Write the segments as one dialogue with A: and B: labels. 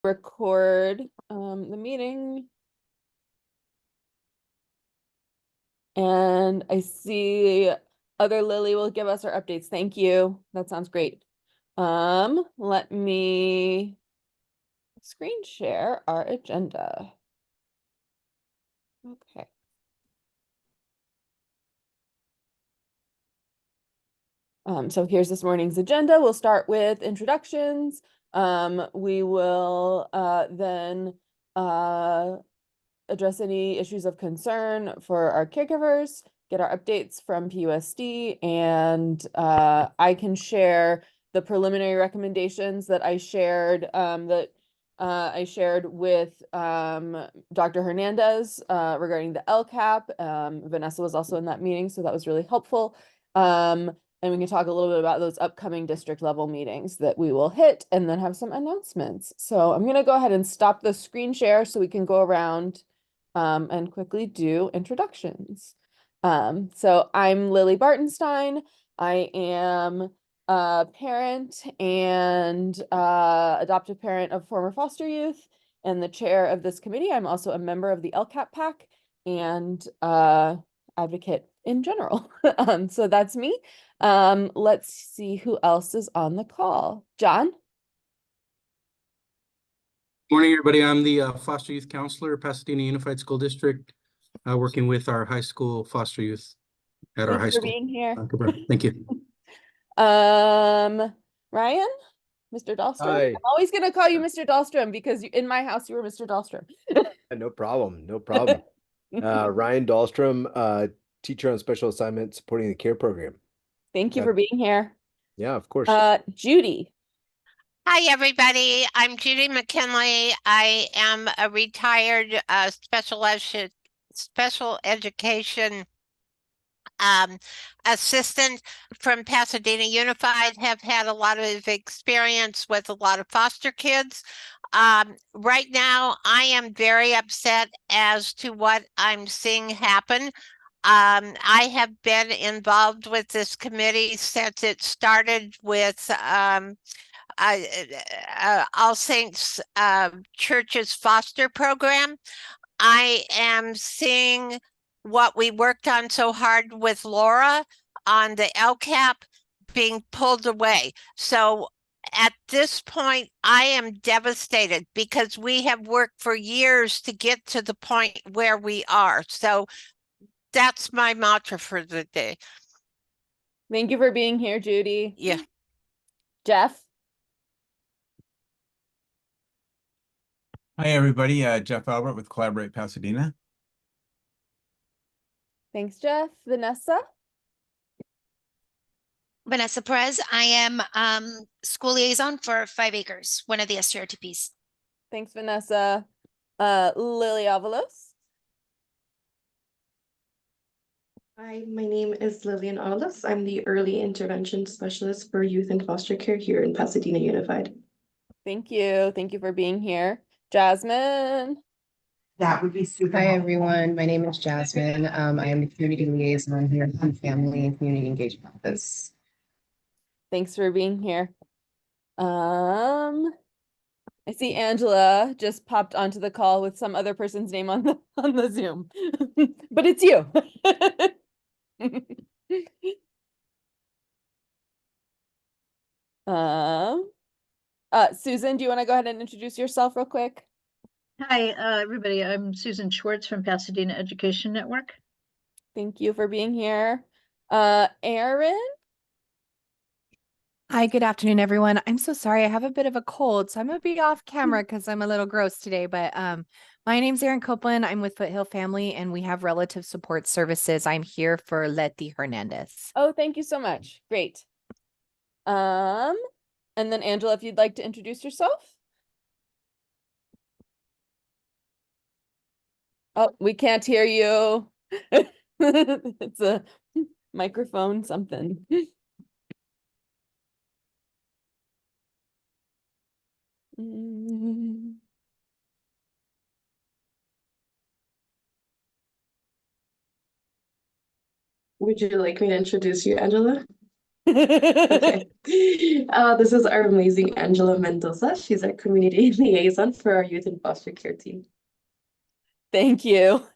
A: record the meeting. And I see other Lily will give us our updates. Thank you. That sounds great. Let me screen share our agenda. Okay. So here's this morning's agenda. We'll start with introductions. We will then address any issues of concern for our caregivers, get our updates from PUSD, and I can share the preliminary recommendations that I shared with Dr. Hernandez regarding the LCAP. Vanessa was also in that meeting, so that was really helpful. And we can talk a little bit about those upcoming district level meetings that we will hit and then have some announcements. So I'm going to go ahead and stop the screen share so we can go around and quickly do introductions. So I'm Lily Bartenstein. I am a parent and adoptive parent of former foster youth and the chair of this committee. I'm also a member of the LCAP PAC and advocate in general. So that's me. Let's see who else is on the call. John?
B: Morning, everybody. I'm the foster youth counselor at Pasadena Unified School District, working with our high school foster youth at our high school.
A: Thanks for being here.
B: Thank you.
A: Ryan? Mr. Dahlstrom?
C: Hi.
A: I'm always going to call you Mr. Dahlstrom because in my house you were Mr. Dahlstrom.
C: No problem. No problem. Ryan Dahlstrom, teacher on special assignment supporting the CARE program.
A: Thank you for being here.
C: Yeah, of course.
A: Judy.
D: Hi, everybody. I'm Judy McKinley. I am a retired special education assistant from Pasadena Unified. Have had a lot of experience with a lot of foster kids. Right now, I am very upset as to what I'm seeing happen. I have been involved with this committee since it started with All Saints Church's foster program. I am seeing what we worked on so hard with Laura on the LCAP being pulled away. So at this point, I am devastated because we have worked for years to get to the point where we are. So that's my mantra for the day.
A: Thank you for being here, Judy.
D: Yeah.
A: Jeff?
E: Hi, everybody. Jeff Albert with Collaborate Pasadena.
A: Thanks, Jeff. Vanessa?
F: Vanessa Perez. I am school liaison for 5 Acres, one of the STRTPs.
A: Thanks, Vanessa. Lily Avalos?
G: Hi, my name is Lillian Aulis. I'm the Early Intervention Specialist for Youth and Foster Care here in Pasadena Unified.
A: Thank you. Thank you for being here. Jasmine?
H: That would be super.
I: Hi,
H: helpful.
I: everyone. My name is Jasmine. I am the community liaison here at the Family and Community Engagement Office.
A: Thanks for being here. I see Angela just popped onto the call with some other person's name on the Zoom, but it's you. Susan, do you want to go ahead and introduce yourself real quick?
J: Hi, everybody. I'm Susan Schwartz from Pasadena Education Network.
A: Thank you for being here. Erin?
K: Hi, good afternoon, everyone. I'm so sorry. I have a bit of a cold, so I'm going to be off camera because I'm a little gross today. But my name's Erin Copeland. I'm with Foothill Family, and we have relative support services. I'm here for Letty Hernandez.
A: Oh, thank you so much. Great. And then Angela, if you'd like to introduce yourself. Oh, we can't hear you. It's a microphone something.
G: Would you like me to introduce you, Angela? Okay. This is our amazing Angela Mendoza. She's our community liaison for our youth and foster care team.
A: Thank you.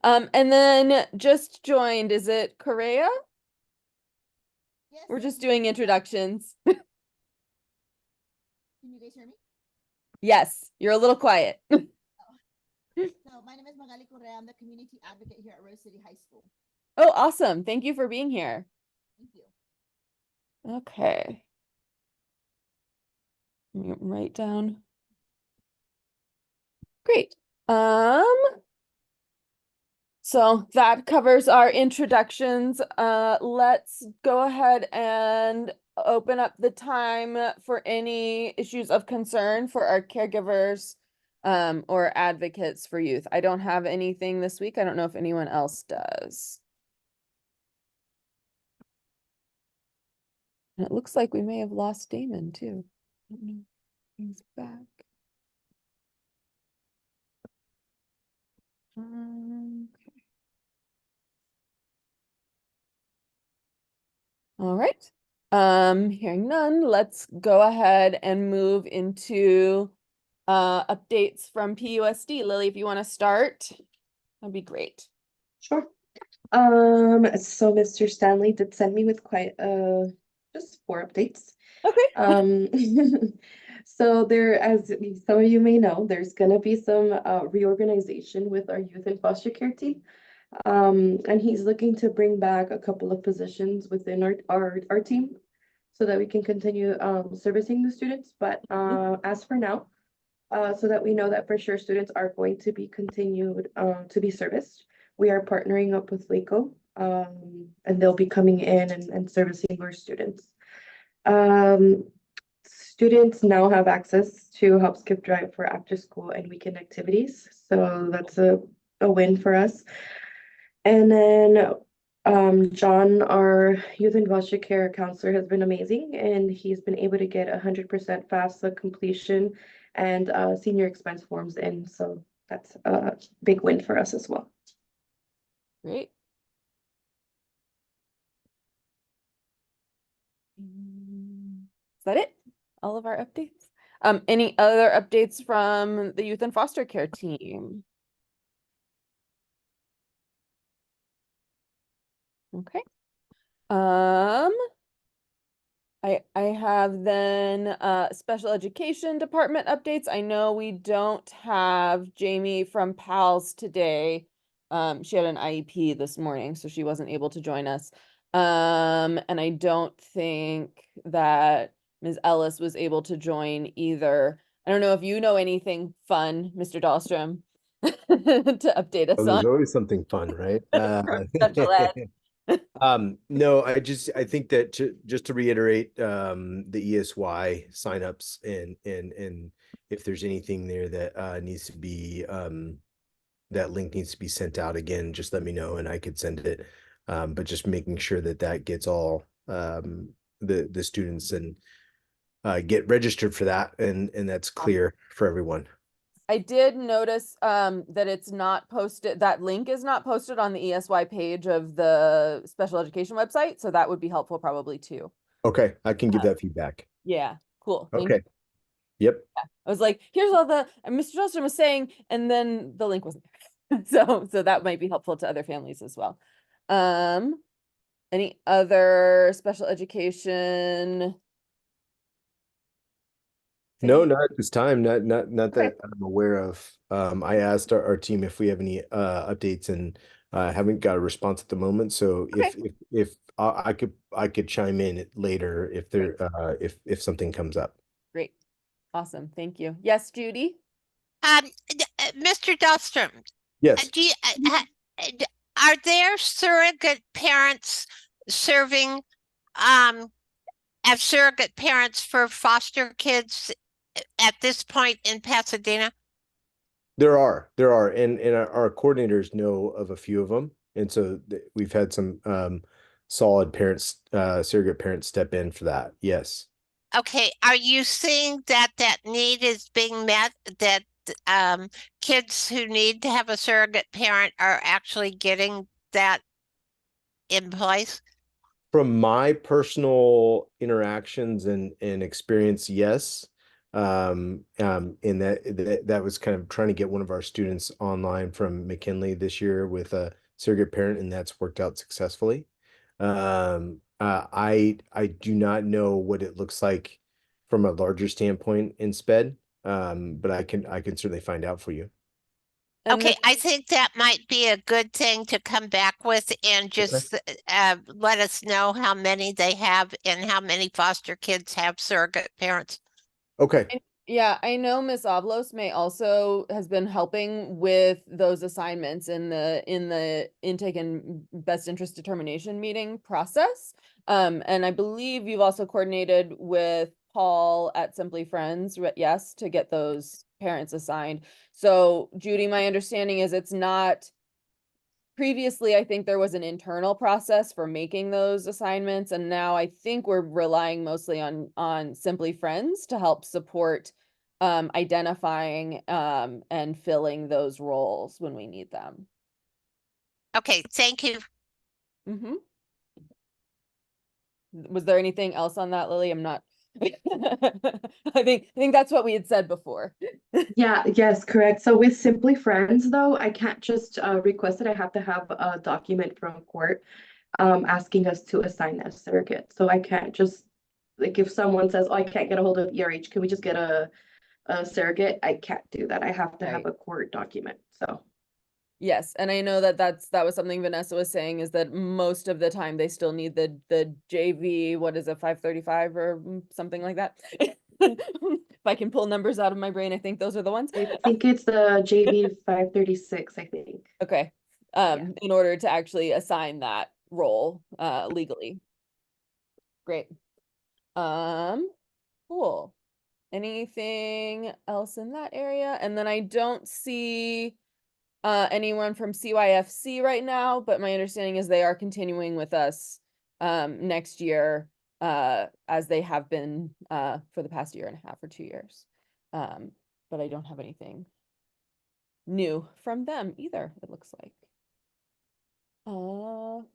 A: And then just joined, is it Correa? We're just doing introductions.
H: Can you guys hear me?
A: Yes, you're a little quiet.
H: So my name is Magali Correa. I'm the community advocate here at Rose City High School.
A: Oh, awesome. Thank you for being here.
H: Thank you.
A: Okay. Let me write down. Great. So that covers our introductions. Let's go ahead and open up the time for any issues of concern for our caregivers or advocates for youth. I don't have anything this week. I don't know if anyone else does. And it looks like we may have lost Damon too. I don't know if he's back. Okay. All right. Hearing none, let's go ahead and move into updates from PUSD. Lily, if you want to start, that'd be great.
G: Sure. So Mr. Stanley did send me with quite just 4 updates.
A: Okay.
G: So there, as some of you may know, there's gonna be some reorganization with our youth and foster care team. And he's looking to bring back a couple of positions within our team so that we can continue servicing the students. But as for now, so that we know that for sure students are going to be continued to be serviced, we are partnering up with LACO, and they'll be coming in and servicing our students. Students now have access to Help Skip Drive for after school and weekend activities. So that's a win for us. And then John, our youth and foster care counselor, has been amazing, and he's been able to get 100% FAFSA completion and senior expense forms in. So that's a big win for us as well.
A: Great. Is that it? All of our updates? Any other updates from the youth and foster care team? Okay. I have then special education department updates. I know we don't have Jamie from PALS today. She had an IEP this morning, so she wasn't able to join us. And I don't think that Ms. Ellis was able to join either. I don't know if you know anything fun, Mr. Dahlstrom, to update us
C: Well, there's
A: on.
C: always something fun, right?
A: Special ed.
C: No, I think that just to reiterate, the ESY signups and if there's anything there that needs to be that link needs to be sent out again, just let me know and I could send it. But just making sure that gets all the students and get registered for that and that's clear for everyone.
A: I did notice that it's not posted, that link is not posted on the ESY page of the special education website, so that would be helpful probably too.
C: Okay, I can give that feedback.
A: Yeah, cool. Thank
C: Okay.
A: you.
C: Yep.
A: Yeah. I was like, here's all the, and Mr. Johnson was saying, and then the link wasn't there. So that might be helpful to other families as well. Any other special education?
C: No, not at this time. Not
A: Okay.
C: that I'm aware of. I asked our team if we have any updates and haven't got a response at the moment. So
A: Okay.
C: if I could chime in later if there if something comes up.
A: Great. Awesome. Thank you. Yes, Judy?
D: Mr. Dahlstrom,
C: Yes.
D: do you, are there surrogate parents serving as surrogate parents for foster kids at this point in Pasadena?
C: There are, and our coordinators know of a few of them, and so we've had some solid parents, surrogate parents step in for that. Yes.
D: Okay, are you seeing that need is being met, that kids who need to have a surrogate parent are actually getting that in place?
C: From my personal interactions and experience, yes. And that was kind of trying to get one of our students online from McKinley this year with a surrogate parent, and that's worked out successfully. I do not know what it looks like from a larger standpoint in SPED, but I can certainly find out for you.
A: And
D: Okay,
A: this-
D: I think that might be a good thing to come back with and just let us know how many they have and how many foster kids have surrogate parents.
C: Okay.
A: Yeah, I know Miss Avlos may also has been helping with those assignments in the intake and best interest determination meeting process. And I believe you've also coordinated with Paul at Simply Friends, yes, to get those parents assigned. So Judy, my understanding is it's not previously, I think there was an internal process for making those assignments, and now I think we're relying mostly on Simply Friends to help support identifying and filling those roles when we need them.
D: Okay, thank you.
A: Mm-hmm. Was there anything else on that, Lily? I'm not. I think that's what we had said before.
G: Yeah, yes, correct. So with Simply Friends, though, I can't just request it. I have to have a document from court asking us to assign a surrogate. So I can't just, like, if someone says, oh, I can't get a hold of ERH, can we just get a surrogate? I can't do that. I have to have a court document. So
A: Yes, and I know that that was something Vanessa was saying, is that most of the time they still need the JV, what is it, 535 or something like that. If I can pull numbers out of my brain, I think those are the ones.
G: I think it's the JV 536, I think.
A: Okay. In order to actually assign that role legally. Great. Cool. Anything else in that area? And then I don't see anyone from CYFC right now, but my understanding is they are continuing with us next year as they have been for the past year and a half or 2 years. But I don't have anything new from them either, it looks like. Cool.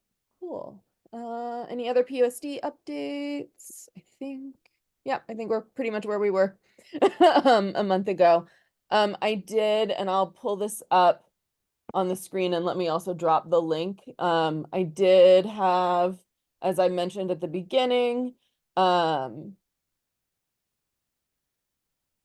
A: Any other POSD updates? I think, yeah, I think we're pretty much where we were a month ago. I did, and I'll pull this up on the screen and let me also drop the link. I did have, as I mentioned at the beginning,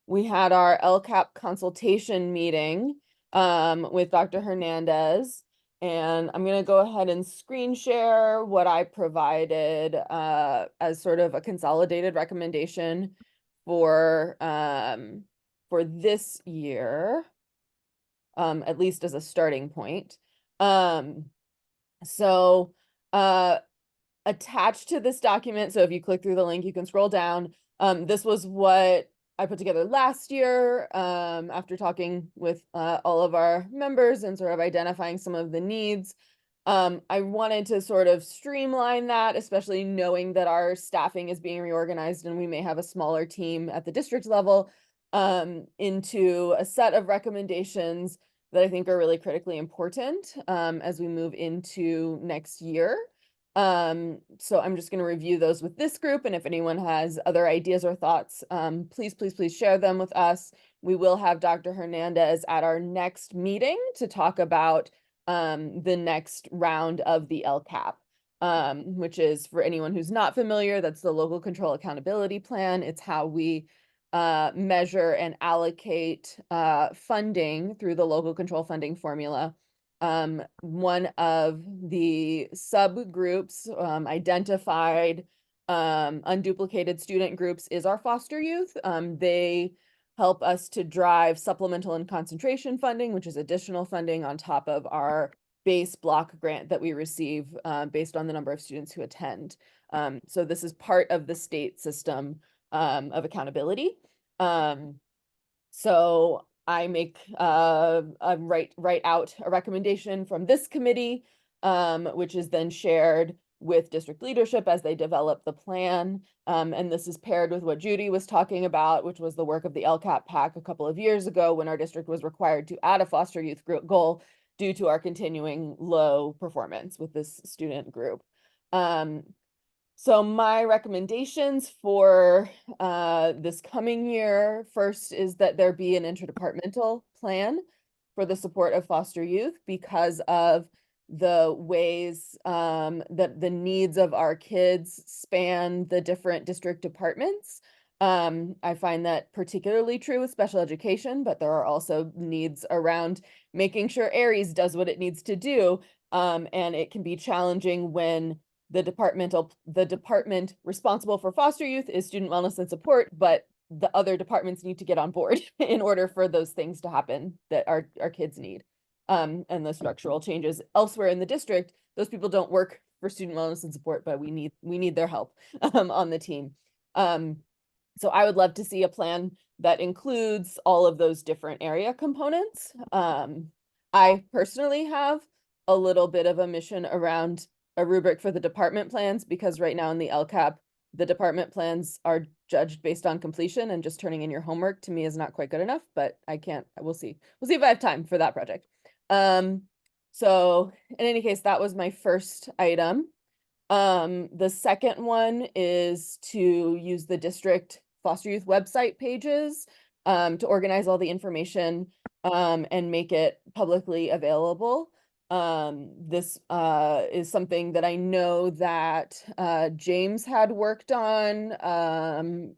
A: we had our LCAP consultation meeting with Dr. Hernandez. And I'm going to go ahead and screen share what I provided as sort of a consolidated recommendation for this year, at least as a starting point. So attached to this document, so if you click through the link, you can scroll down. This was what I put together last year after talking with all of our members and sort of identifying some of the needs. I wanted to sort of streamline that, especially knowing that our staffing is being reorganized and we may have a smaller team at the district level, into a set of recommendations that I think are really critically important as we move into next year. So I'm just going to review those with this group, and if anyone has other ideas or thoughts, please share them with us. We will have Dr. Hernandez at our next meeting to talk about the next round of the LCAP, which is, for anyone who's not familiar, that's the Local Control Accountability Plan. It's how we measure and allocate funding through the local control funding formula. One of the subgroups identified unduplicated student groups is our foster youth. They help us to drive supplemental and concentration funding, which is additional funding on top of our base block grant that we receive based on the number of students who attend. So this is part of the state system of accountability. So I make write out a recommendation from this committee, which is then shared with district leadership as they develop the plan. And this is paired with what Judy was talking about, which was the work of the LCAP PAC a couple of years ago when our district was required to add a foster youth goal due to our continuing low performance with this student group. So my recommendations for this coming year, first is that there be an interdepartmental plan for the support of foster youth because of the ways that the needs of our kids span the different district departments. I find that particularly true with special education, but there are also needs around making sure Aries does what it needs to do. And it can be challenging when the department responsible for foster youth is student wellness and support, but the other departments need to get on board in order for those things to happen that our kids need. And the structural changes elsewhere in the district, those people don't work for student wellness and support, but we need their help on the team. So I would love to see a plan that includes all of those different area components. I personally have a little bit of a mission around a rubric for the department plans, because right now in the LCAP, the department plans are judged based on completion, and just turning in your homework to me is not quite good enough, but we'll see. We'll see if I have time for that project. So in any case, that was my first item. The second one is to use the district foster youth website pages to organize all the information and make it publicly available. This is something that I know that James had worked on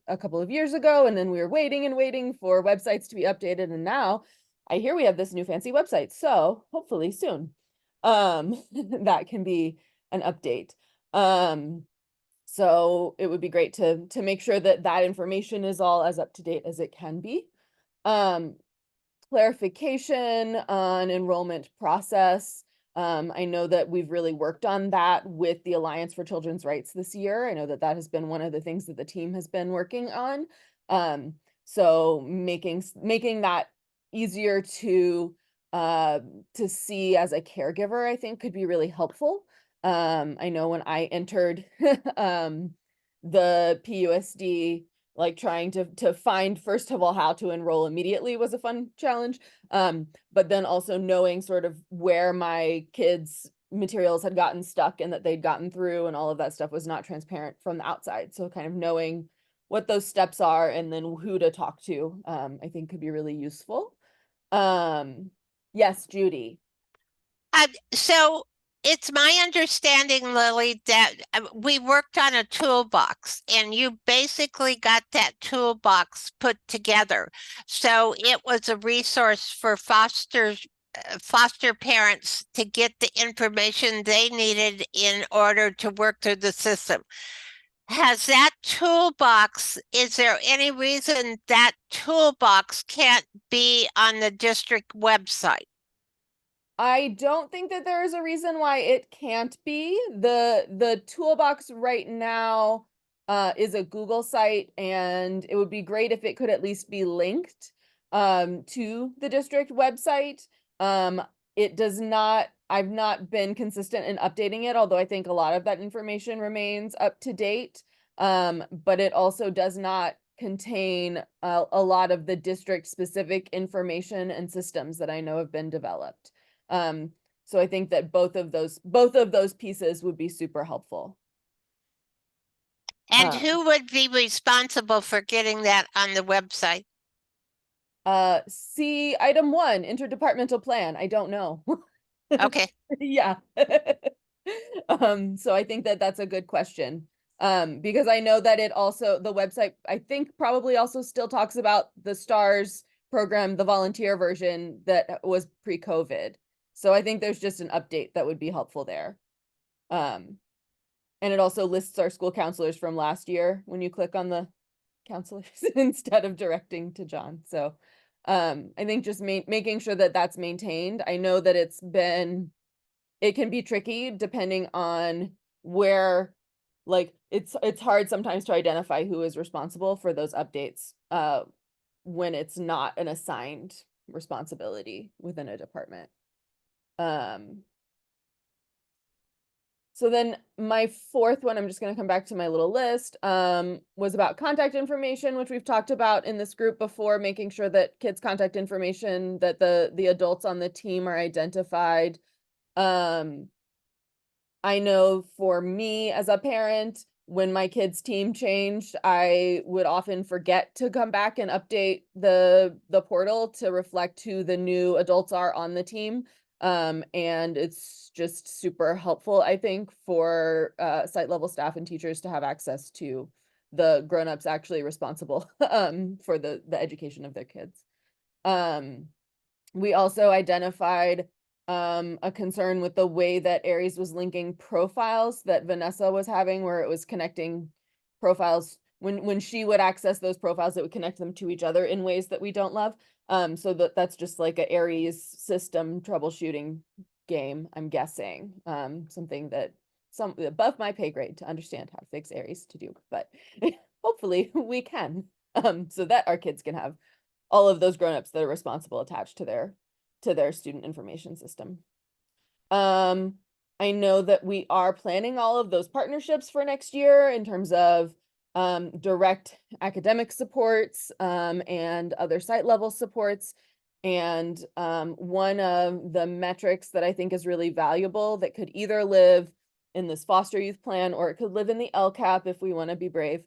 A: a couple of years ago, and then we were waiting and waiting for websites to be updated, and now I hear we have this new fancy website, so hopefully soon that can be an update. So it would be great to make sure that that information is all as up to date as it can be. Clarification on enrollment process. I know that we've really worked on that with the Alliance for Children's Rights this year. I know that that has been one of the things that the team has been working on. So making that easier to see as a caregiver, I think could be really helpful. I know when I entered the PUSD, like trying to find, first of all, how to enroll immediately was a fun challenge. But then also knowing sort of where my kids' materials had gotten stuck and that they'd gotten through, and all of that stuff was not transparent from the outside. So kind of knowing what those steps are and then who to talk to, I think could be really useful. Yes, Judy.
D: So it's my understanding, Lily, that we worked on a toolbox, and you basically got that toolbox put together. So it was a resource for foster parents to get the information they needed in order to work through the system. Has that toolbox, is there any reason that toolbox can't be on the district website?
A: I don't think that there is a reason why it can't be. The toolbox right now is a Google site, and it would be great if it could at least be linked to the district website. It does not, I've not been consistent in updating it, although I think a lot of that information remains up to date. But it also does not contain a lot of the district specific information and systems that I know have been developed. So I think that both of those pieces would be super helpful.
D: And who would be responsible for getting that on the website?
A: See item 1, interdepartmental plan. I don't know.
D: Okay.
A: Yeah. So I think that that's a good question. Because I know that it also, the website, I think probably also still talks about the STARS program, the volunteer version that was pre-COVID. So I think there's just an update that would be helpful there. And it also lists our school counselors from last year when you click on the counselors instead of directing to John. So I think just making sure that that's maintained. I know that it can be tricky depending on where, like, it's hard sometimes to identify who is responsible for those updates when it's not an assigned responsibility within a department. So then my fourth one, I'm just going to come back to my little list, was about contact information, which we've talked about in this group before, making sure that kids' contact information, that the adults on the team are identified. I know for me as a parent, when my kids' team changed, I would often forget to come back and update the portal to reflect who the new adults are on the team. And it's just super helpful, I think, for site level staff and teachers to have access to the grown-ups actually responsible for the education of their kids. We also identified a concern with the way that Aries was linking profiles that Vanessa was having, where it was connecting profiles. When she would access those profiles, it would connect them to each other in ways that we don't love. So that's just like a Aries system troubleshooting game, I'm guessing. Something that above my pay grade to understand how to fix Aries to do, but hopefully we can, so that our kids can have all of those grown-ups that are responsible attached to their student information system. I know that we are planning all of those partnerships for next year in terms of direct academic supports and other site level supports. And one of the metrics that I think is really valuable that could either live in this foster youth plan, or it could live in the LCAP if we want to be brave,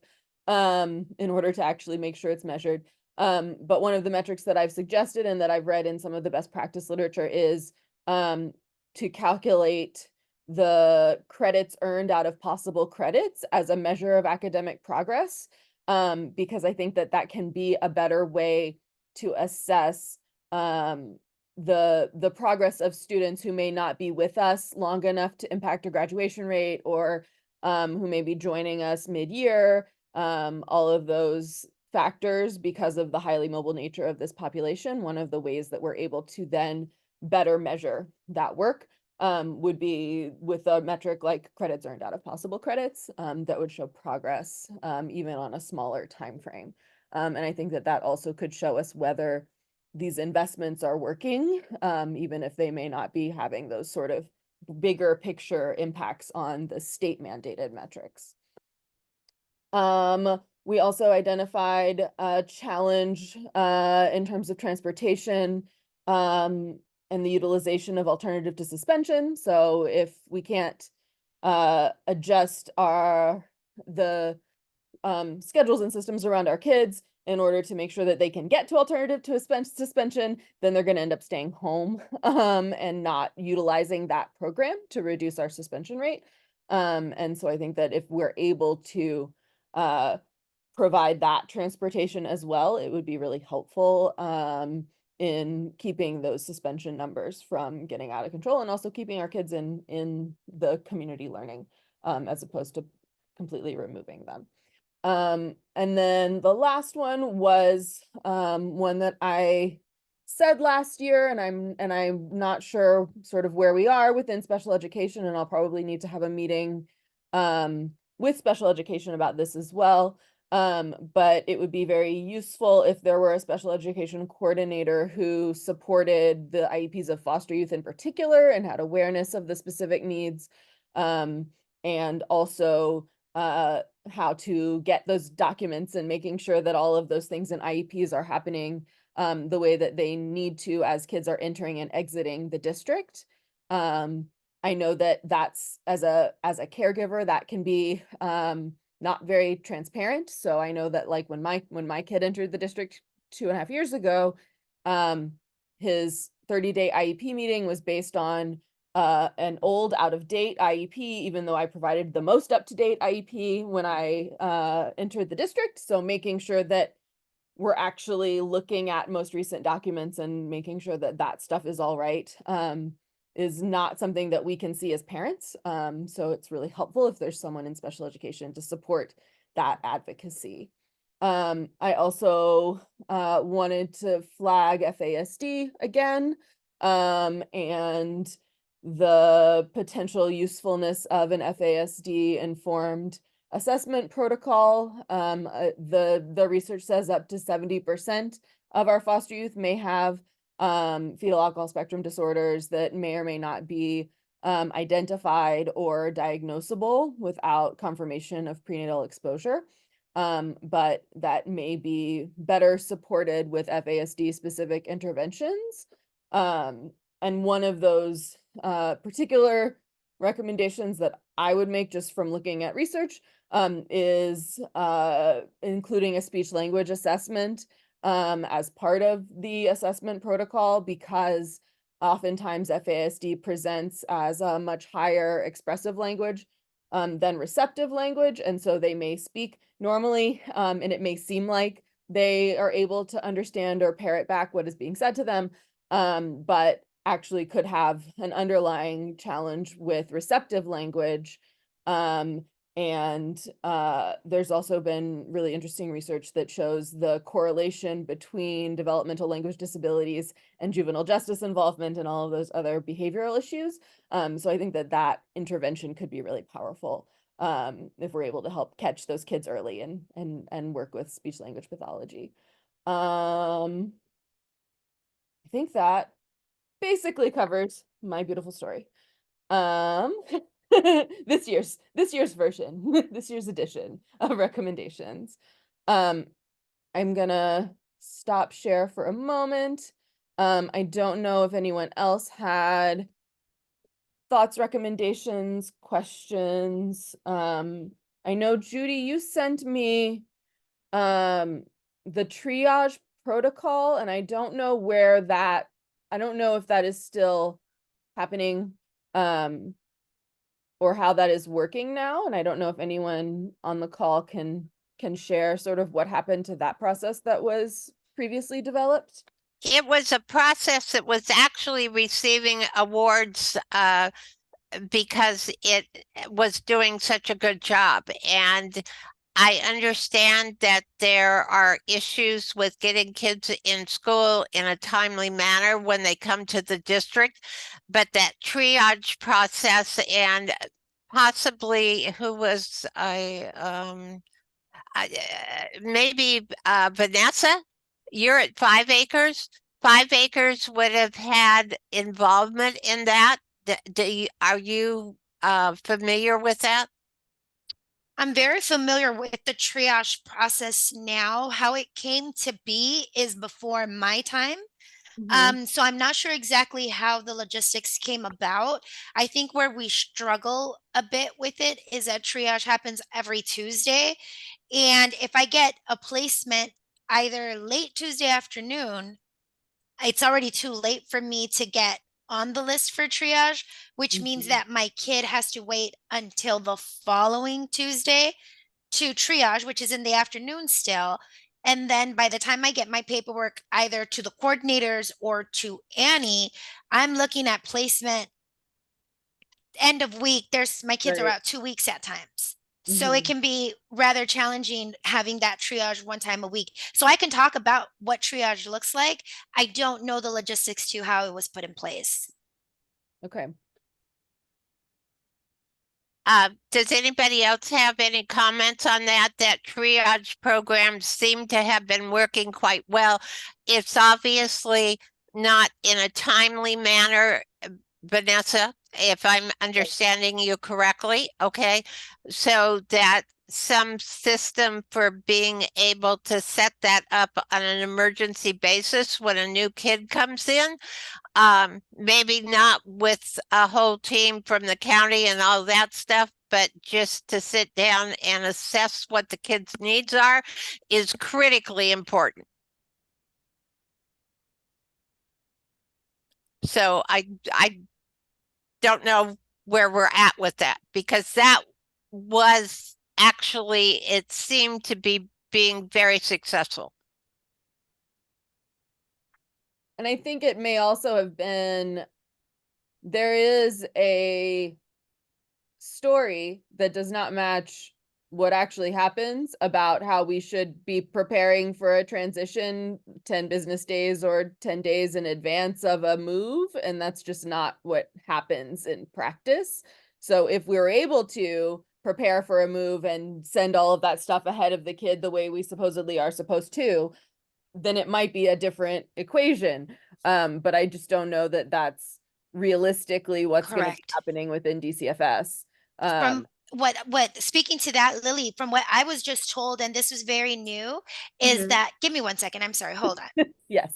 A: in order to actually make sure it's measured. But one of the metrics that I've suggested and that I've read in some of the best practice literature is to calculate the credits earned out of possible credits as a measure of academic progress, because I think that that can be a better way to assess the progress of students who may not be with us long enough to impact a graduation rate, or who may be joining us mid-year, all of those factors because of the highly mobile nature of this population. One of the ways that we're able to then better measure that work would be with a metric like credits earned out of possible credits that would show progress even on a smaller time frame. And I think that that also could show us whether these investments are working, even if they may not be having those sort of bigger picture impacts on the state mandated metrics. We also identified a challenge in terms of transportation and the utilization of alternative to suspension. So if we can't adjust the schedules and systems around our kids in order to make sure that they can get to alternative to suspension, then they're going to end up staying home and not utilizing that program to reduce our suspension rate. And so I think that if we're able to provide that transportation as well, it would be really helpful in keeping those suspension numbers from getting out of control, and also keeping our kids in the community learning as opposed to completely removing them. And then the last one was one that I said last year, and I'm not sure sort of where we are within special education, and I'll probably need to have a meeting with special education about this as well. But it would be very useful if there were a special education coordinator who supported the IEPs of foster youth in particular and had awareness of the specific needs, and also how to get those documents and making sure that all of those things in IEPs are happening the way that they need to as kids are entering and exiting the district. I know that that's as a caregiver, that can be not very transparent. So I know that like when my kid entered the district 2.5 years ago, his 30-day IEP meeting was based on an old out-of-date IEP, even though I provided the most up-to-date IEP when I entered the district. So making sure that we're actually looking at most recent documents and making sure that that stuff is all right is not something that we can see as parents. So it's really helpful if there's someone in special education to support that advocacy. I also wanted to flag FASD again, and the potential usefulness of an FASD informed assessment protocol. The research says up to 70% of our foster youth may have fetal alcohol spectrum disorders that may or may not be identified or diagnosable without confirmation of prenatal exposure. But that may be better supported with FASD specific interventions. And one of those particular recommendations that I would make just from looking at research is including a speech language assessment as part of the assessment protocol, because oftentimes FASD presents as a much higher expressive language than receptive language. And so they may speak normally, and it may seem like they are able to understand or parrot back what is being said to them, but actually could have an underlying challenge with receptive language. There's also been really interesting research that shows the correlation between developmental language disabilities and juvenile justice involvement and all of those other behavioral issues. So I think that that intervention could be really powerful if we're able to help catch those kids early and work with speech language pathology. I think that basically covers my beautiful story. This year's version, this year's edition of recommendations. I'm gonna stop share for a moment. I don't know if anyone else had thoughts, recommendations, questions. I know Judy, you sent me the triage protocol, and I don't know where that, I don't know if that is still happening or how that is working now. And I don't know if anyone on the call can share sort of what happened to that process that was previously developed.
D: It was a process that was actually receiving awards because it was doing such a good job. And I understand that there are issues with getting kids in school in a timely manner when they come to the district, but that triage process, and possibly who was maybe Vanessa, you're at 5 Acres. 5 Acres would have had involvement in that. Are you familiar with that?
F: I'm very familiar with the triage process now. How it came to be is before my time. So I'm not sure exactly how the logistics came about. I think where we struggle a bit with it is that triage happens every Tuesday. And if I get a placement either late Tuesday afternoon, it's already too late for me to get on the list for triage, which means that my kid has to wait until the following Tuesday to triage, which is in the afternoon still. And then by the time I get my paperwork either to the coordinators or to Annie, I'm looking at placement end of week. My kids are out 2 weeks at times. So it can be rather challenging having that triage one time a week. So I can talk about what triage looks like. I don't know the logistics to how it was put in place.
A: Okay.
D: Does anybody else have any comments on that? That triage program seemed to have been working quite well. It's obviously not in a timely manner, Vanessa, if I'm understanding you correctly. Okay. So that some system for being able to set that up on an emergency basis when a new kid comes in. Maybe not with a whole team from the county and all that stuff, but just to sit down and assess what the kids' needs are is critically important. So I don't know where we're at with that, because that was actually, it seemed to be being very successful.
A: And I think it may also have been, there is a story that does not match what actually happens about how we should be preparing for a transition 10 business days or 10 days in advance of a move. And that's just not what happens in practice. So if we're able to prepare for a move and send all of that stuff ahead of the kid the way we supposedly are supposed to, then it might be a different equation. But I just don't know that that's realistically what's going to be happening within DCFS.
F: From what speaking to that, Lily, from what I was just told, and this was very new, is that, give me 1 second. I'm sorry. Hold on.
A: Yes.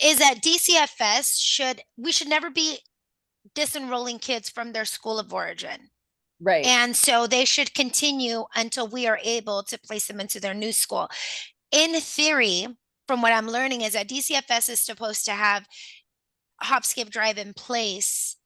F: is that we should never be disenrolling kids from their school of origin.
A: Right.
F: And so they should continue until we are able to place them into their new school. In theory, from what I'm learning, is that DCFS is supposed to have hop, skip, drive in place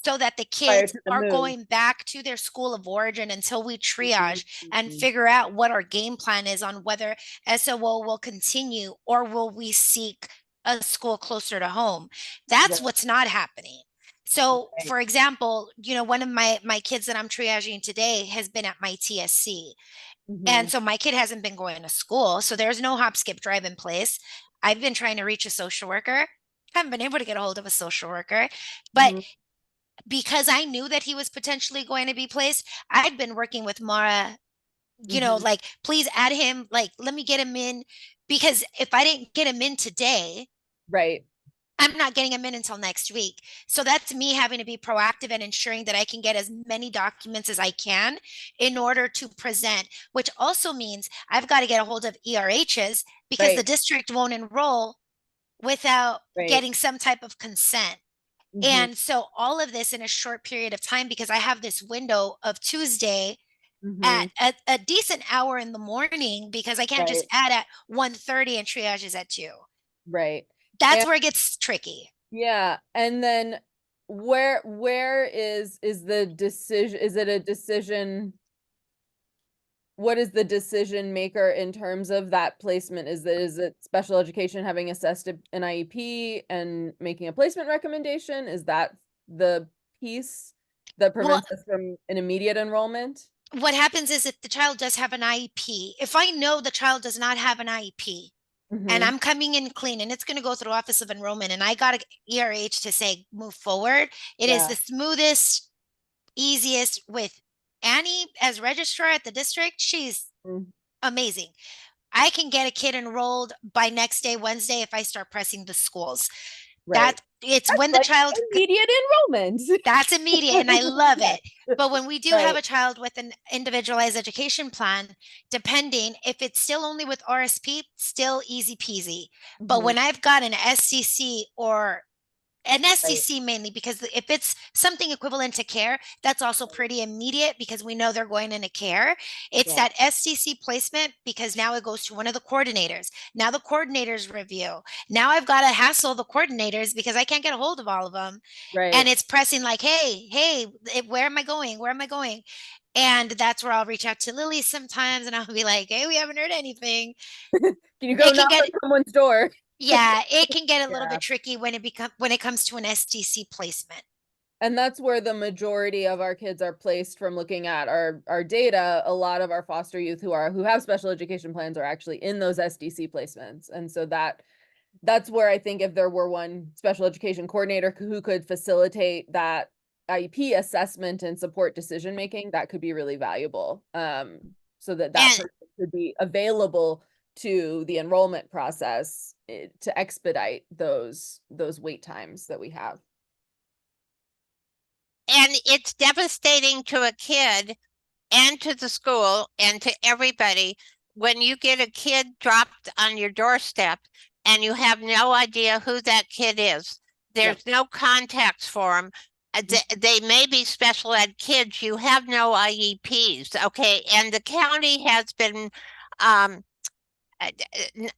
F: so that the
A: Prior
F: kids
A: to the
F: are
A: move.
F: going back to their school of origin until we triage and
A: Mhm.
F: figure out what our game plan is on whether SOO will continue or will we seek a school closer to home. That's
A: Right.
F: what's not happening. So,
A: Right.
F: for example, one of my kids that I'm triaging today has been at my TSC. And
A: Mhm.
F: so my kid hasn't been going to school. So there's no hop, skip, drive in place. I've been trying to reach a social worker. Haven't been able to get a hold of a social worker. But
A: Mhm.
F: because I knew that he was potentially going to be placed, I'd been working with Mara,
A: Mhm.
F: like, please add him, like, let me get him in. Because if I didn't get him in today,
A: Right.
F: I'm not getting him in until next week. So that's me having to be proactive and ensuring that I can get as many documents as I can in order to present, which also means I've got to get a hold of ERHs because the
A: Right.
F: district won't enroll without
A: Right.
F: getting some type of consent.
A: Mhm.
F: And so all of this in a short period of time, because I have this window of Tuesday at
A: Mhm.
F: a decent hour in the morning, because I can't just
A: Right.
F: add at 1:30 and triage is at 2.
A: Right.
F: That's
A: And
F: where it gets tricky.
A: yeah, and then where is the decision? Is it a decision? What is the decision maker in terms of that placement? Is it special education having assessed an IEP and making a placement recommendation? Is that the piece that
F: Well,
A: prevents us from an immediate enrollment?
F: what happens is if the child does have an IEP, if I know the child does not have an IEP and
A: Mhm.
F: I'm coming in clean and it's going to go through Office of Enrollment and I got a ERH to say move forward, it is
A: Yeah.
F: the smoothest, easiest with Annie as registrar at the district. She's
A: Mm.
F: amazing. I can get a kid enrolled by next day, Wednesday, if I start pressing the schools.
A: Right.
F: It's
A: That's
F: when the
A: like
F: child
A: immediate enrollment.
F: That's immediate and I love
A: Yes.
F: it. But when we do have
A: Right.
F: a child with an individualized education plan, depending if it's still only with RSP, still easy peasy. But
A: Mhm.
F: when I've got an SCC or an
A: Right.
F: SCC mainly, because if it's something equivalent to care, that's also pretty immediate because we know they're going into care. It's
A: Yeah.
F: that SCC placement because now it goes to one of the coordinators. Now the coordinators review. Now I've got to hassle the coordinators because I can't get a hold of all of them. And
A: Right.
F: it's pressing like, hey, where am I going? Where am I going? And that's where I'll reach out to Lily sometimes and I'll be like, hey, we haven't heard anything.
A: Can you go
F: It can
A: knock
F: get
A: on someone's door?
F: Yeah, it can get a little
A: Yeah.
F: bit tricky when it comes to an SDC placement.
A: And that's where the majority of our kids are placed from looking at our data. A lot of our foster youth who have special education plans are actually in those SDC placements. And so that's where I think if there were one special education coordinator who could facilitate that IEP assessment and support decision making, that could be really valuable. So that
D: And
A: person could be available to the enrollment process to expedite those wait times that we have.
D: and it's devastating to a kid and to the school and to everybody when you get a kid dropped on your doorstep and you have no idea who that kid is. There's no contacts for them. They may be special ed kids. You have no IEPs, okay? And the county has been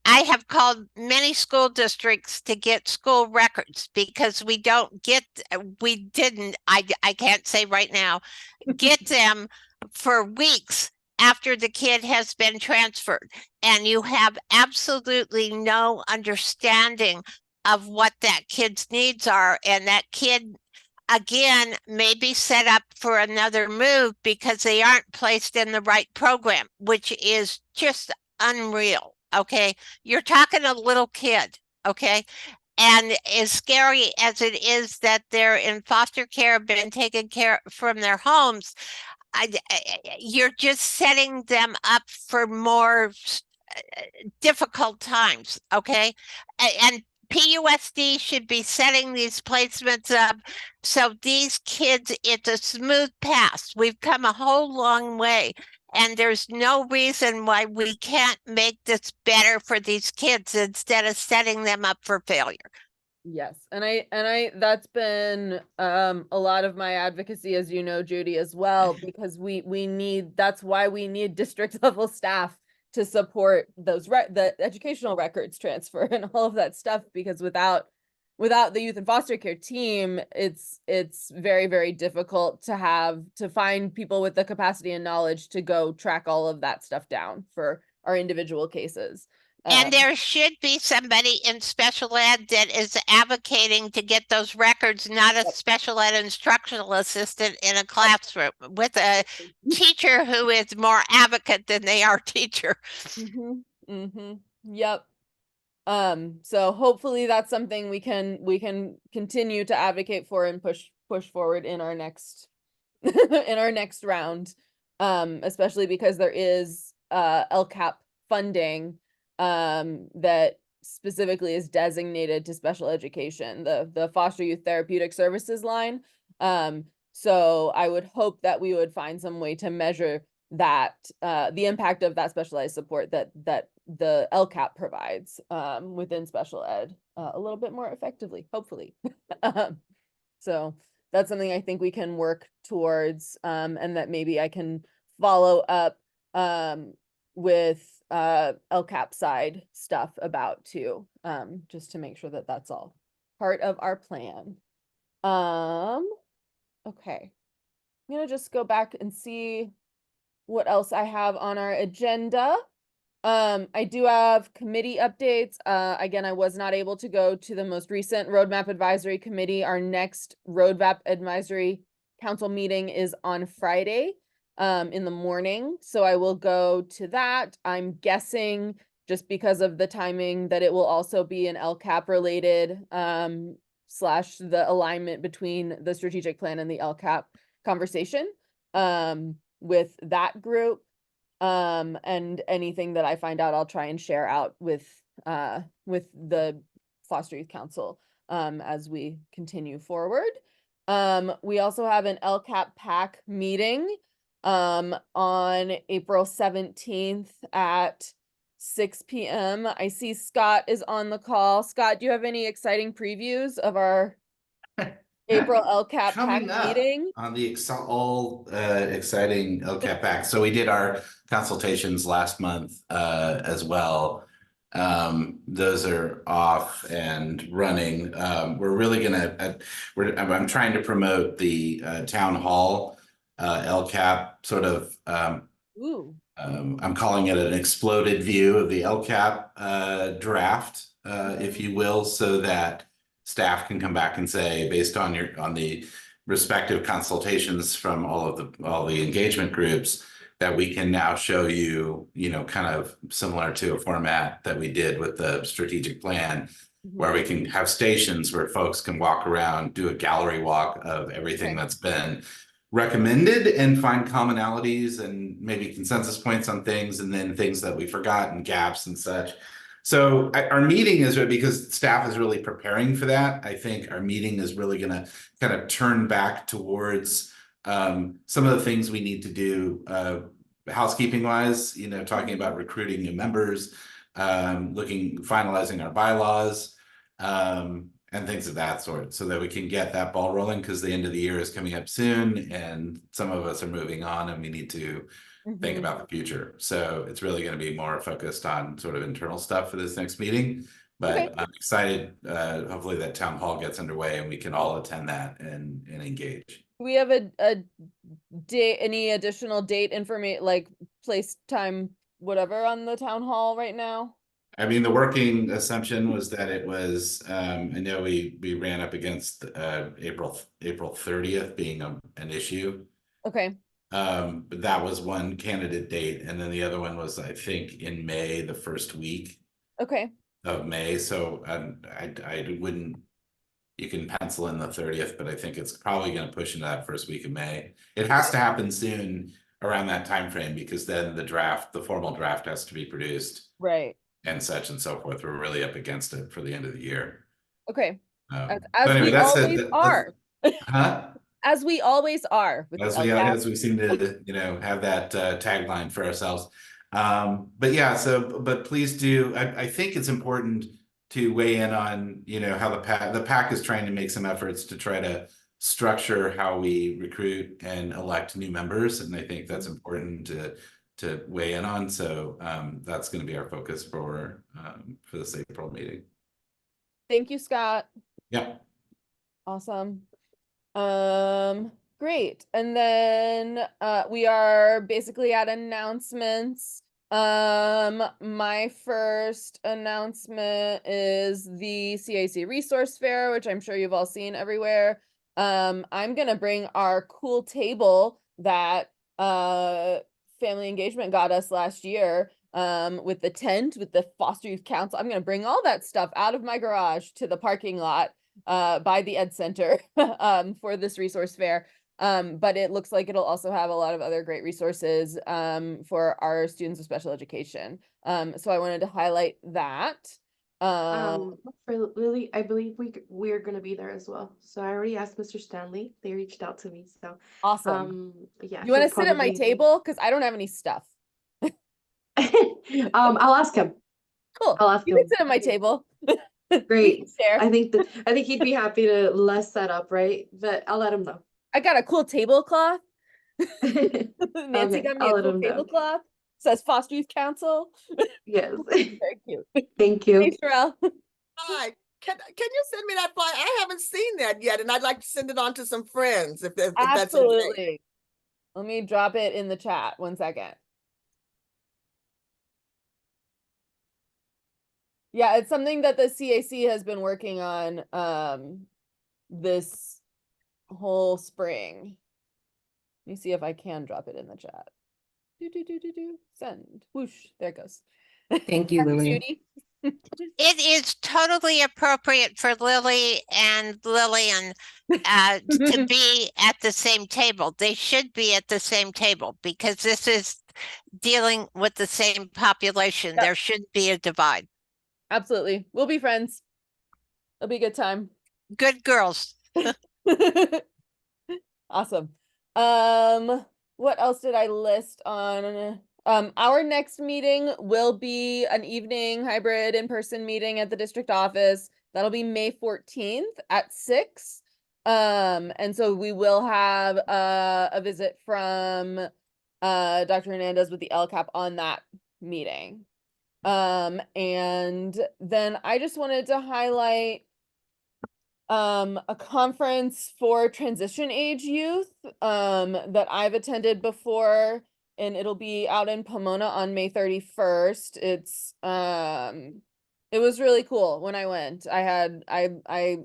D: I have called many school districts to get school records because we didn't, I can't say right now, get them for weeks after the kid has been transferred. And you have absolutely no understanding of what that kid's needs are. And that kid, again, may be set up for another move because they aren't placed in the right program, which is just unreal. Okay. You're talking a little kid. Okay. And as scary as it is that they're in foster care, been taken care from their homes, you're just setting them up for more difficult times. Okay. And PUSD should be setting these placements up so these kids, it's a smooth path. We've come a whole long way. And there's no reason why we can't make this better for these kids instead of setting them up for failure.
A: Yes. And that's been a lot of my advocacy, as you know, Judy, as well, because we need, that's why we need district level staff to support those the educational records transfer and all of that stuff, because without the youth and foster care team, it's very, very difficult to find people with the capacity and knowledge to go track all of that stuff down for our individual cases.
D: And there should be somebody in special ed that is advocating to get those records, not a special ed instructional assistant in a classroom with a teacher who is more advocate than they are teacher.
A: Yep. So hopefully that's something we can continue to advocate for and push forward in our next in our next round. Especially because there is LCAP funding that specifically is designated to special education, the foster youth therapeutic services line. So I would hope that we would find some way to measure that the impact of that specialized support that the LCAP provides within special ed a little bit more effectively, hopefully. So that's something I think we can work towards, and that maybe I can follow up with LCAP side stuff about too, just to make sure that that's all part of our plan. Okay, I'm gonna just go back and see what else I have on our agenda. I do have committee updates. Again, I was not able to go to the most recent Roadmap Advisory Committee. Our next Roadmap Advisory Council meeting is on Friday in the morning. So I will go to that. I'm guessing, just because of the timing, that it will also be an LCAP related slash the alignment between the strategic plan and the LCAP conversation with that group. And anything that I find out, I'll try and share out with the Foster Youth Council as we continue forward. We also have an LCAP PAC meeting on April 17th at 6 p.m. I see Scott is on the call. Scott, do you have any exciting previews of our April LCAP
L: Coming
A: PAC
L: up
A: meeting?
L: on the exciting LCAP PAC. So we did our consultations last month as well. Those are off and running. We're really gonna, I'm trying to promote the town hall LCAP sort of, I'm calling it an exploded view of the LCAP draft, if you will, so that staff can come back and say, based on the respective consultations from all the engagement groups, that we can now show you, kind of similar to a format that we did with the strategic plan, where we can have stations where folks can walk around, do a gallery walk of everything that's been recommended and find commonalities and maybe consensus points on things, and then things that we forgot and gaps and such. So our meeting is, because staff is really preparing for that, I think our meeting is really going to kind of turn back towards some of the things we need to do housekeeping wise, talking about recruiting new members, finalizing our bylaws, and things of that sort, so that we can get that ball rolling, because the end of the year is coming up soon and some of us are moving on and we need to think about the future. So it's really going to be more focused on sort of internal stuff for this next meeting, but I'm excited, hopefully that town hall gets underway and we can all attend that and engage.
A: Do we have a date, any additional date information, like place, time, whatever, on the town hall right now?
L: I mean, the working assumption was that it was, I know we ran up against April 30th being an issue.
A: Okay.
L: But that was one candidate date, and then the other one was, I think, in May, the first week of May. So I wouldn't, you can pencil in the 30th, but I think it's probably going to push into that first week of May. It has to happen soon around that time frame, because then the formal draft has to be produced,
A: right,
L: and such and so forth. We're really up against it for the end of the year.
A: Okay.
L: But
A: As
L: anyway,
A: we always are.
L: Huh?
A: As we always are with the LCAP.
L: As we seem to, have that tagline for ourselves. But yeah, but please do, I think it's important to weigh in on, how the PAC is trying to make some efforts to try to structure how we recruit and elect new members. And I think that's important to weigh in on. So that's going to be our focus for this April meeting.
A: Thank you, Scott.
L: Yeah.
A: Awesome. Great. And then we are basically at announcements. My first announcement is the CAC Resource Fair, which I'm sure you've all seen everywhere. I'm gonna bring our cool table that Family Engagement got us last year, with the tent, with the Foster Youth Council. I'm gonna bring all that stuff out of my garage to the parking lot by the Ed Center for this resource fair. But it looks like it'll also have a lot of other great resources for our students with special education. So I wanted to highlight that.
G: For Lily, I believe we're gonna be there as well. So I already asked Mr. Stanley. They reached out to me. So
A: Awesome.
G: Yeah.
A: You want
G: he'll
A: to sit at my
G: probably-
A: table? Because I don't have any stuff.
G: I'll ask him.
A: Cool.
G: I'll ask
A: You
G: him.
A: can sit at my table.
G: Great.
A: Share.
G: I think he'd be happy to less set up, right? But I'll let him know.
A: I got a cool tablecloth. Nancy
G: Okay,
A: got me
G: I'll
A: a
G: let
A: cool
G: him know.
A: tablecloth. Says Foster Youth Council.
G: Yes.
A: Very cute.
G: Thank you.
A: Thanks, Sherelle.
H: Hi, can you send me that flyer? I haven't seen that yet, and I'd like to send it on to some friends if that's okay.
A: Absolutely. Let me drop it in the chat. 1 second. Yeah, it's something that the CAC has been working on this whole spring. Let me see if I can drop it in the chat. Send. Whoosh. There it goes.
I: Thank you, Lily.
D: It is totally appropriate for Lily and Lillian to be at the same table. They should be at the same table because this is dealing with the same population.
A: Yep.
D: There shouldn't be a divide.
A: Absolutely. We'll be friends. It'll be a good time.
D: Good girls.
A: Awesome. What else did I list on? Our next meeting will be an evening hybrid in-person meeting at the district office. That'll be May 14th at 6. And so we will have a visit from Dr. Hernandez with the LCAP on that meeting. And then I just wanted to highlight a conference for transition age youth that I've attended before, and it'll be out in Pomona on May 31st. It was really cool when I went. I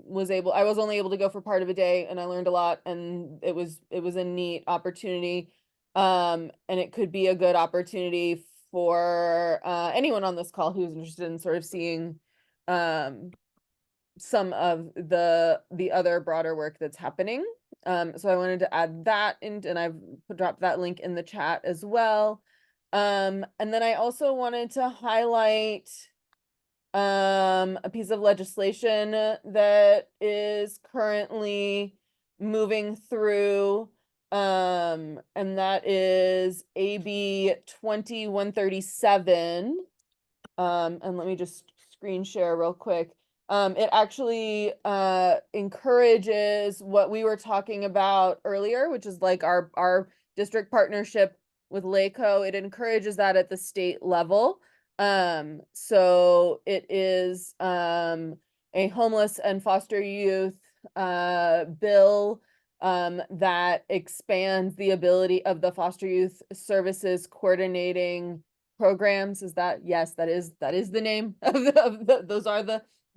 A: was only able to go for part of a day, and I learned a lot, and it was a neat opportunity. And it could be a good opportunity for anyone on this call who's interested in sort of seeing some of the other broader work that's happening. So I wanted to add that in, and I've dropped that link in the chat as well. And then I also wanted to highlight a piece of legislation that is currently moving through, and that is AB 2137. And let me just screen share real quick. It actually encourages what we were talking about earlier, which is like our district partnership with LACO. It encourages that at the state level. So it is a homeless and foster youth bill that expands the ability of the foster youth services coordinating programs. Is that, yes, that is the name of those are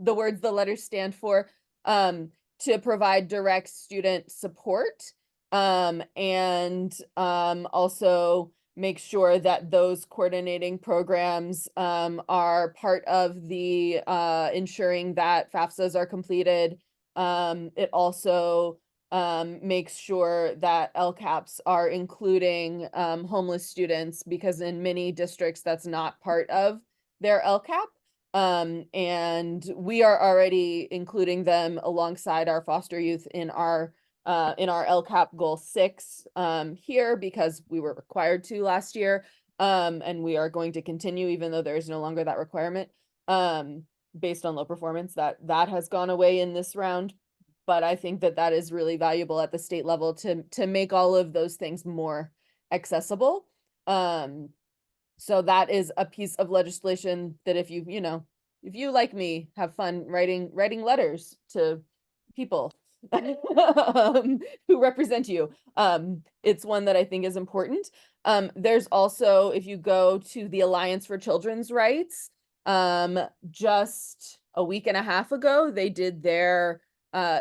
A: the words the letters stand for, to provide direct student support, and also make sure that those coordinating programs are part of the ensuring that FAFSAs are completed. It also makes sure that LCAPs are including homeless students, because in many districts that's not part of their LCAP. And we are already including them alongside our foster youth in our in our LCAP goal 6 here because we were required to last year. And we are going to continue even though there is no longer that requirement based on low performance. That has gone away in this round. But I think that is really valuable at the state level to make all of those things more accessible. So that is a piece of legislation that if you like me, have fun writing letters to people who represent you. It's one that I think is important. There's also, if you go to the Alliance for Children's Rights, just a week and a half ago, they did their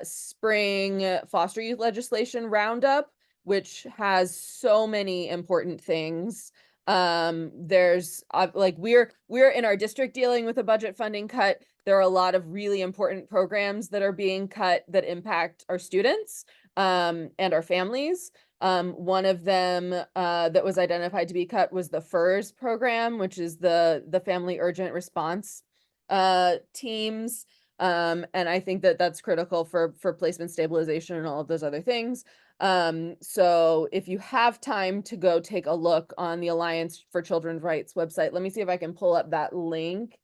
A: spring foster youth legislation roundup, which has so many important things. There's like we're in our district dealing with a budget funding cut. There are a lot of really important programs that are being cut that impact our students and our families. One of them that was identified to be cut was the FERS program, which is the Family Urgent Response teams. And I think that's critical for placement stabilization and all of those other things. So if you have time to go take a look on the Alliance for Children's Rights website, let me see if I can pull up that link.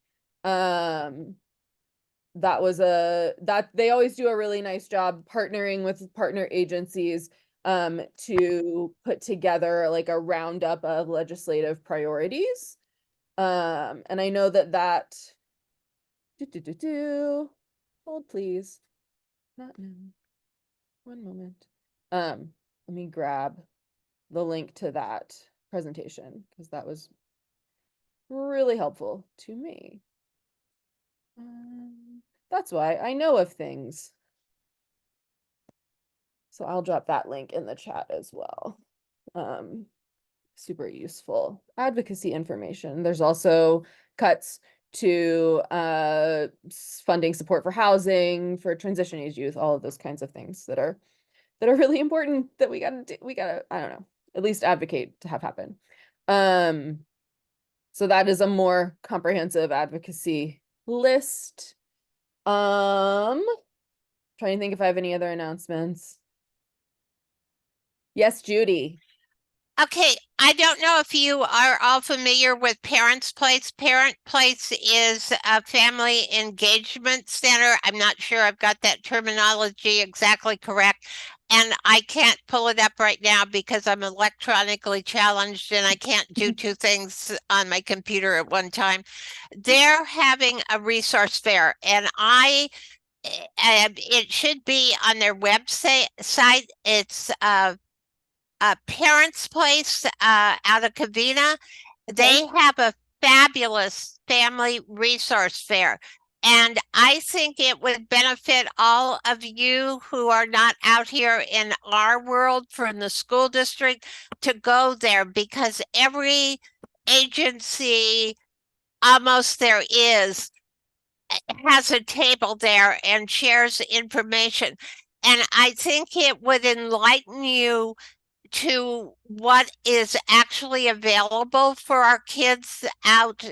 A: That they always do a really nice job partnering with partner agencies to put together like a roundup of legislative priorities. And I know that hold please. Not now. One moment. Let me grab the link to that presentation because that was really helpful to me. That's why I know of things. So I'll drop that link in the chat as well. Super useful advocacy information. There's also cuts to funding support for housing, for transition age youth, all of those kinds of things that are really important that we gotta, I don't know, at least advocate to have happen. So that is a more comprehensive advocacy list. Trying to think if I have any other announcements. Yes, Judy.
D: Okay, I don't know if you are all familiar with Parents Place. Parent Place is a family engagement center. I'm not sure I've got that terminology exactly correct. And I can't pull it up right now because I'm electronically challenged and I can't do two things on my computer at one time. They're having a resource fair and it should be on their website. It's Parents Place out of Covina. They have a fabulous family resource fair. And I think it would benefit all of you who are not out here in our world from the school district to go there because every agency almost there is has a table there and shares information. And I think it would enlighten you to what is actually available for our kids out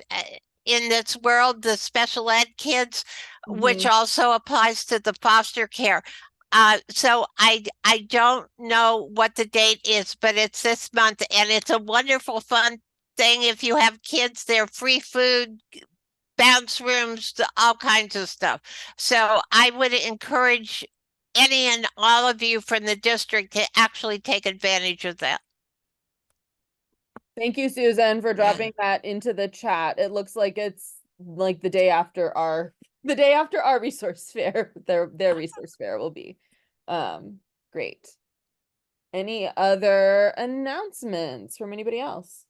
D: in this world, the special ed kids, which also applies to the foster care. So I don't know what the date is, but it's this month and it's a wonderful, fun thing. If you have kids, they're free food, bounce rooms, all kinds of stuff. So I would encourage any and all of you from the district to actually take advantage of that.
A: Thank you, Susan, for dropping that into the chat. It looks like it's like the day after our resource fair, their resource fair will be. Great. Any other announcements from anybody else?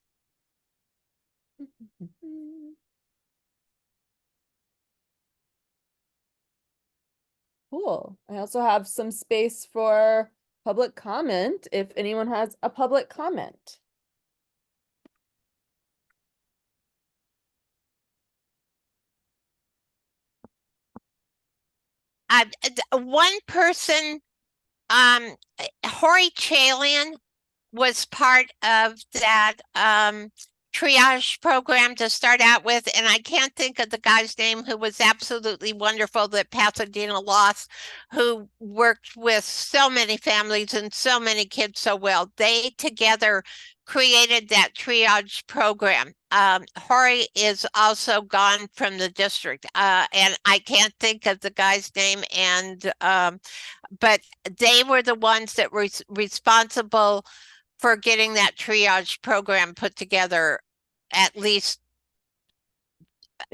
A: Cool. I also have some space for public comment if anyone has a public comment.
D: One person, Hori Chalian was part of that triage program to start out with, and I can't think of the guy's name who was absolutely wonderful that Pasadena lost, who worked with so many families and so many kids so well. They together created that triage program. Hori is also gone from the district, and I can't think of the guy's name, and but they were the ones that were responsible for getting that triage program put together, at least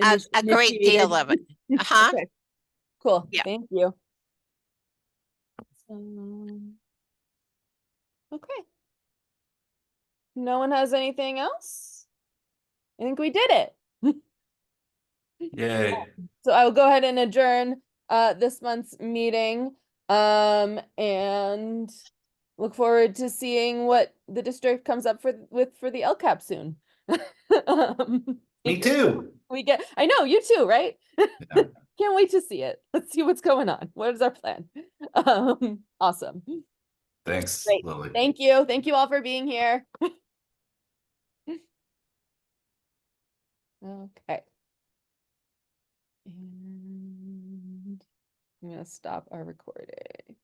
D: a great deal of it. Uh-huh.
A: Okay, cool.
D: Yeah.
A: Thank you. Okay. No one has anything else? I think we did it.
L: Yay.
A: So I will go ahead and adjourn this month's meeting and look forward to seeing what the district comes up with for the LCAP soon.
L: Me too.
A: I know you too, right?
L: Yeah.
A: Can't wait to see it. Let's see what's going on. What is our plan? Awesome.
L: Thanks,
A: Great.
L: Lily.
A: Thank you. Thank you all for being here. Okay. And I'm gonna stop our recording.